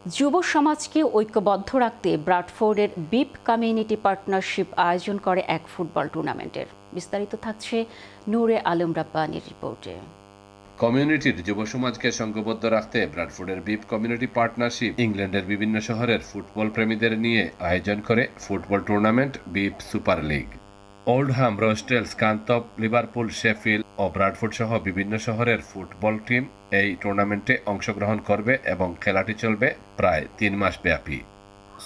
যুব সমাজকে ঐক্যবদ্ধ রাখতে ব্রাডফোর্ডের বিপ কমিউনিটি পার্টনারশিপ আয়োজন করে এক ফুটবল টুর্নামেন্টের। বিস্তারিত থাকছে নূরে আলম রাব্বানীর রিপোর্টে। কমিউনিটির যুব সমাজকে সংঘবদ্ধ রাখতে ব্রাডফোর্ডের বিপ কমিউনিটি পার্টনারশিপ ইংল্যান্ডের বিভিন্ন শহরের ফুটবল প্রেমীদের নিয়ে আয়োজন করে ফুটবল টুর্নামেন্ট বিপ সুপার লিগ। ওল্ডহাম, রোস্টেল, স্কানতপ, লিভারপুল, শেফিল্ড ও ব্রাডফোর্ড সহ বিভিন্ন শহরের ফুটবল টিম এই টুর্নামেন্টে অংশগ্রহণ করবে এবং খেলাটি চলবে প্রায় 3 মাস ব্যাপী।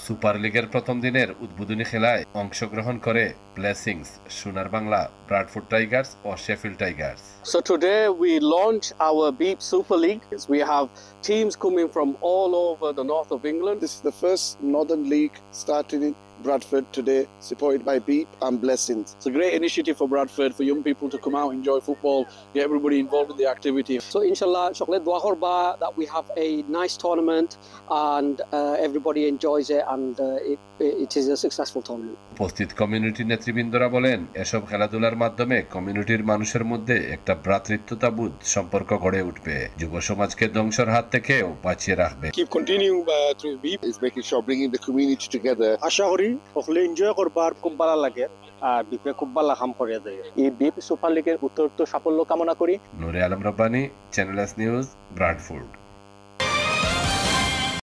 সুপার লিগের প্রথম দিনের উদ্বোধনী খেলায় অংশগ্রহণ করে blessings, Sonar Bangla, Bradford Tigers ও Sheffield Tigers. So today we launch our Beep Super League. We have teams coming from all over the north of England. This is the first Northern League started in Bradford today, supported by Beep and Blessings. It's a great initiative for Bradford, for young people to come out, enjoy football, get everybody involved in the activity. So inshallah, that we have a nice tournament and everybody enjoys it and it is a successful tournament. উপস্থিত community নেতৃবৃন্দরা বলেন, এসব খেলাধুলার মাধ্যমে কমিউনিটির মানুষের মধ্যে একটা ভ্রাতৃত্বতাবোধ সম্পর্ক গড়ে উঠবে, যুব সমাজকে ধ্বংসের হাত থেকেও বাঁচিয়ে রাখবে। Keep continuing through Beep is making sure bringing the community together. আশা করি সকলে এনজয় করবার খুব ভালো লাগে আর বিপে খুব ভালো কাম করে দেয়। এই বিপ সুপার লিগের উত্তরোত্তর সাফল্য কামনা করি। Nure Alam Rabbani, channel S news, Bradford.